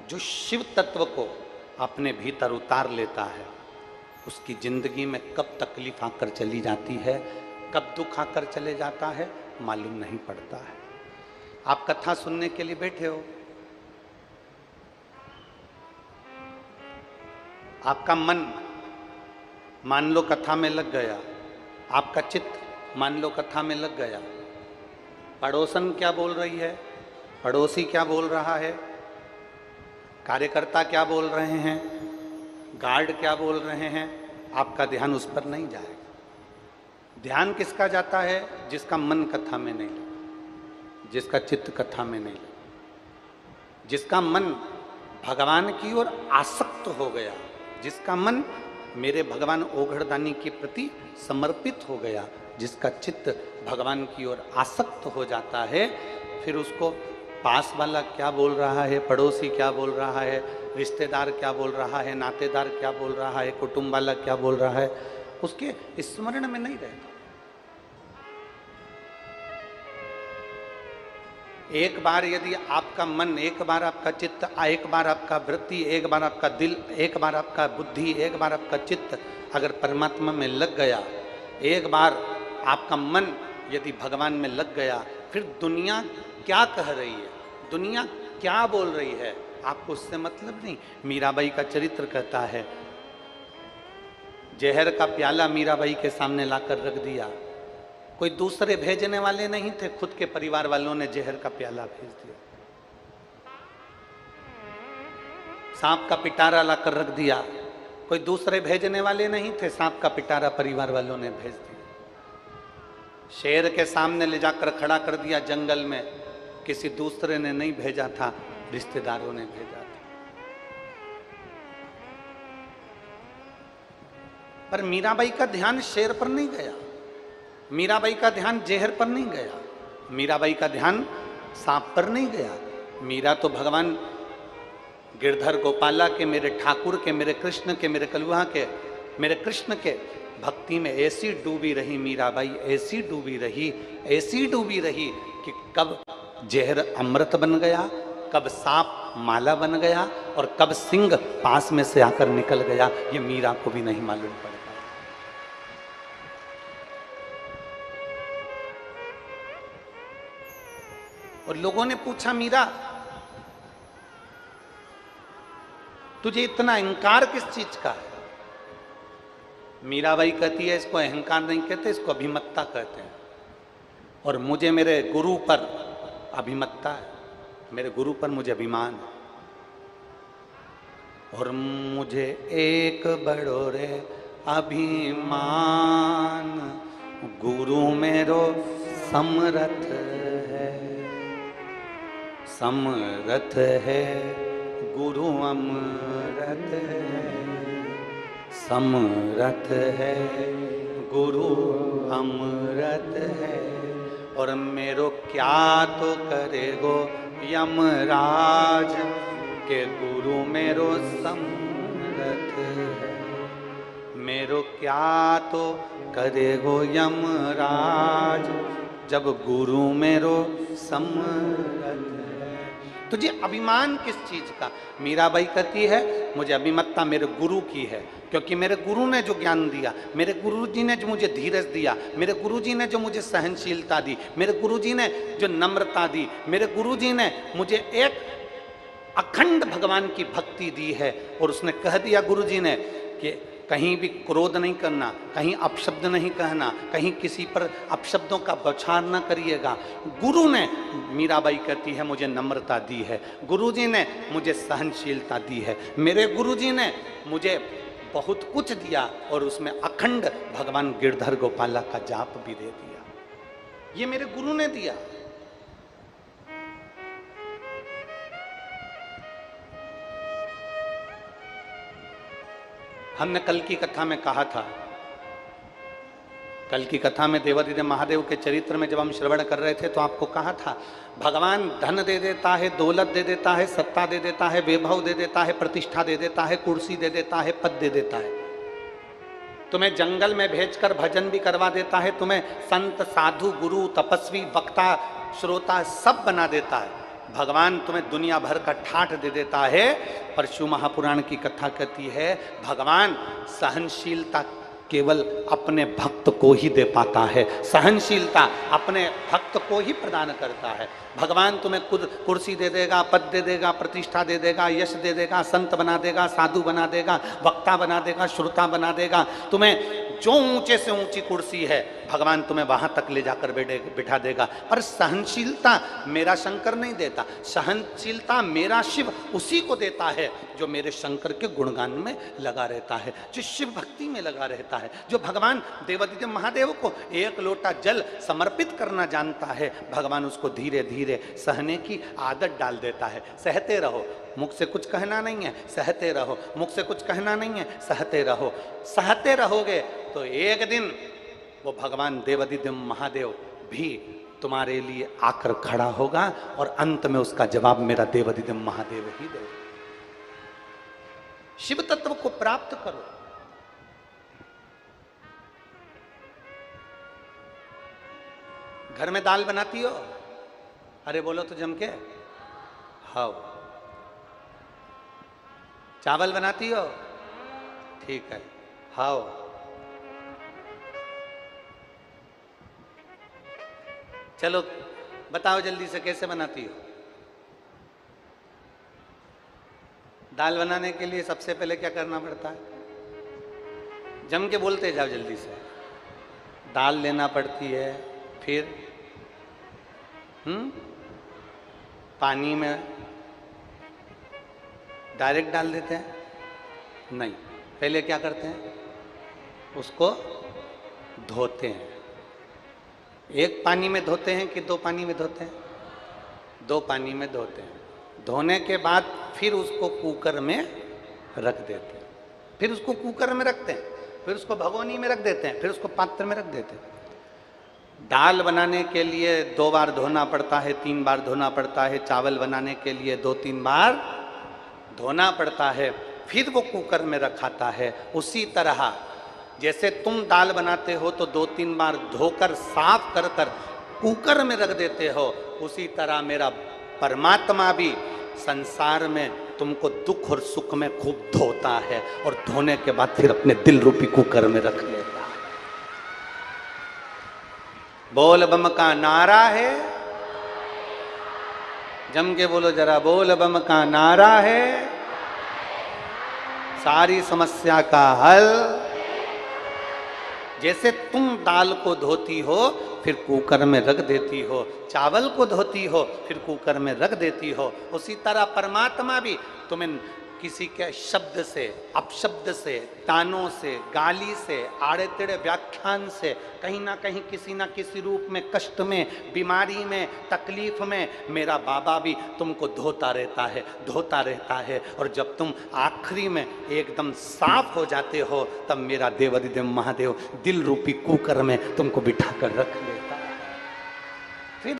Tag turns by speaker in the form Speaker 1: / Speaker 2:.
Speaker 1: जो शिव तत्व को अपने भीतर उतार लेता है, उसकी जिंदगी में कब तकलीफ आकर चली जाती है, कब दुख आकर चले जाता है, मालूम नहीं पड़ता है। आप कथा सुनने के लिए बैठे हो, आपका मन मान लो कथा में लग गया, आपका चित्त मान लो कथा में लग गया। पड़ोसन क्या बोल रही है, पड़ोसी क्या बोल रहा है, कार्यकर्ता क्या बोल रहे हैं, गार्ड क्या बोल रहे हैं, आपका ध्यान उस पर नहीं जाएगा। ध्यान किसका जाता है? जिसका मन कथा में नहीं लगा, जिसका चित्त कथा में नहीं लगा, जिसका मन भगवान की ओर आसक्त हो गया, जिसका मन मेरे भगवान ओघड़दानी के प्रति समर्पित हो गया, जिसका चित्त भगवान की ओर आसक्त हो जाता है, फिर उसको पास वाला क्या बोल रहा है, पड़ोसी क्या बोल रहा है, रिश्तेदार क्या बोल रहा है, नातेदार क्या बोल रहा है, कुटुंब वाला क्या बोल रहा है, उसके स्मरण में नहीं रहता। एक बार यदि आपका मन, एक बार आपका चित्त, एक बार आपका वृत्ति, एक बार आपका दिल, एक बार आपका बुद्धि, एक बार आपका चित्त अगर परमात्मा में लग गया, एक बार आपका मन यदि भगवान में लग गया, फिर दुनिया क्या कह रही है, दुनिया क्या बोल रही है, आपको उससे मतलब नहीं। मीराबाई का चरित्र कहता है, जहर का प्याला मीराबाई के सामने लाकर रख दिया, कोई दूसरे भेजने वाले नहीं थे, खुद के परिवार वालों ने जहर का प्याला भेज दिया। सांप का पिटारा लाकर रख दिया, कोई दूसरे भेजने वाले नहीं थे, सांप का पिटारा परिवार वालों ने भेज दिया। शेर के सामने ले जाकर खड़ा कर दिया जंगल में, किसी दूसरे ने नहीं भेजा था, रिश्तेदारों ने भेजा था। पर मीराबाई का ध्यान शेर पर नहीं गया, मीराबाई का ध्यान जहर पर नहीं गया, मीराबाई का ध्यान सांप पर नहीं गया। मीरा तो भगवान गिरधर गोपाला के, मेरे ठाकुर के, मेरे कृष्ण के, मेरे कलुहा के, मेरे कृष्ण के भक्ति में ऐसी डूबी रही मीराबाई, ऐसी डूबी रही, ऐसी डूबी रही कि कब जहर अमृत बन गया, कब सांप माला बन गया और कब सिंह पास में से आकर निकल गया, ये मीरा को भी नहीं मालूम पड़ता। और लोगों ने पूछा, मीरा तुझे इतना अहंकार किस चीज का है? मीराबाई कहती है, इसको अहंकार नहीं कहते, इसको अभिमत्ता कहते हैं। और मुझे मेरे गुरु पर अभिमत्ता है, मेरे गुरु पर मुझे अभिमान है। और मुझे एक बड़ो रे अभिमान, गुरु मेरो समरथ है, समरथ है, गुरु अमरथ है, समरथ है, गुरु अमरत है। और मेरो क्या तो करेगो यमराज, के गुरु मेरो समरथ है। मेरो क्या तो करेगो यमराज, जब गुरु मेरो समरथ है। तुझे अभिमान किस चीज का? मीराबाई कहती है, मुझे अभिमत्ता मेरे गुरु की है, क्योंकि मेरे गुरु ने जो ज्ञान दिया, मेरे गुरुजी ने जो मुझे धीरज दिया, मेरे गुरुजी ने जो मुझे सहनशीलता दी, मेरे गुरुजी ने जो नम्रता दी, मेरे गुरुजी ने मुझे एक अखंड भगवान की भक्ति दी है। और उसने कह दिया गुरुजी ने कि कहीं भी क्रोध नहीं करना, कहीं अपशब्द नहीं कहना, कहीं किसी पर अपशब्दों का बौछार न करिएगा। गुरु ने, मीराबाई कहती है, मुझे नम्रता दी है, गुरुजी ने मुझे सहनशीलता दी है, मेरे गुरुजी ने मुझे बहुत कुछ दिया और उसमें अखंड भगवान गिरधर गोपाला का जाप भी दे दिया। ये मेरे गुरु ने दिया। हमने कल की कथा में कहा था, कल की कथा में देवादिदेव महादेव के चरित्र में जब हम श्रवण कर रहे थे तो आपको कहा था, भगवान धन दे देता है, दौलत दे देता है, सत्ता दे देता है, वैभव दे देता है, प्रतिष्ठा दे देता है, कुर्सी दे देता है, पद दे देता है। तुम्हें जंगल में भेजकर भजन भी करवा देता है, तुम्हें संत, साधु, गुरु, तपस्वी, वक्ता, श्रोता सब बना देता है। भगवान तुम्हें दुनिया भर का ठाठ दे देता है। पर शिव महापुराण की कथा कहती है भगवान सहनशीलता केवल अपने भक्त को ही दे पाता है, सहनशीलता अपने भक्त को ही प्रदान करता है। भगवान तुम्हें खुद कुर्सी दे देगा, पद दे देगा, प्रतिष्ठा दे देगा, यश दे देगा, संत बना देगा, साधु बना देगा, वक्ता बना देगा, श्रोता बना देगा। तुम्हें जो ऊंचे से ऊंची कुर्सी है भगवान तुम्हें वहां तक ले जाकर बिठा देगा। पर सहनशीलता मेरा शंकर नहीं देता, सहनशीलता मेरा शिव उसी को देता है जो मेरे शंकर के गुणगान में लगा रहता है, जो शिव भक्ति में लगा रहता है, जो भगवान देवादिदेव महादेव को एक लोटा जल समर्पित करना जानता है। भगवान उसको धीरे धीरे सहने की आदत डाल देता है। सहते रहो, मुख से कुछ कहना नहीं है, सहते रहो, मुख से कुछ कहना नहीं है, सहते रहो। सहते रहोगे तो एक दिन वो भगवान देवादिदेव महादेव भी तुम्हारे लिए आकर खड़ा होगा और अंत में उसका जवाब मेरा देवादिदेव महादेव ही देगा। शिव तत्व को प्राप्त करो। घर में दाल बनाती हो? अरे बोलो तो जम के। हाँ। चावल बनाती हो? ठीक है, हाँ। चलो बताओ जल्दी से कैसे बनाती हो? दाल बनाने के लिए सबसे पहले क्या करना पड़ता है? जम के बोलते जाओ जल्दी से। दाल लेना पड़ती है, फिर पानी में डायरेक्ट डाल देते हैं? नहीं, पहले क्या करते हैं? उसको धोते हैं। एक पानी में धोते हैं कि दो पानी में धोते हैं? दो पानी में धोते हैं। धोने के बाद फिर उसको कुकर में रख देते हैं, फिर उसको कुकर में रखते हैं, फिर उसको भगोनी में रख देते हैं, फिर उसको पात्र में रख देते हैं। दाल बनाने के लिए 2 बार धोना पड़ता है, 3 बार धोना पड़ता है। चावल बनाने के लिए 2-3 बार धोना पड़ता है, फिर वो कुकर में रखाता है। उसी तरह जैसे तुम दाल बनाते हो तो 2-3 बार धोकर साफ कर कर कुकर में रख देते हो, उसी तरह मेरा परमात्मा भी संसार में तुमको दुख और सुख में खूब धोता है और धोने के बाद फिर अपने दिल रूपी कुकर में रख लेता है। बोल बम का नारा है, जम के बोलो जरा, बोल बम का नारा है, सारी समस्या का हल। जैसे तुम दाल को धोती हो फिर कुकर में रख देती हो, चावल को धोती हो फिर कुकर में रख देती हो, उसी तरह परमात्मा भी तुम्हें किसी के शब्द से, अपशब्द से, तानों से, गाली से, आड़े टेढ़े व्याख्यान से, कहीं ना कहीं किसी ना किसी रूप में, कष्ट में, बीमारी में, तकलीफ में मेरा बाबा भी तुमको धोता रहता है, धोता रहता है। और जब तुम आखिरी में एकदम साफ हो जाते हो तब मेरा देवादिदेव महादेव दिल रूपी कुकर में तुमको बिठा कर रख लेता है।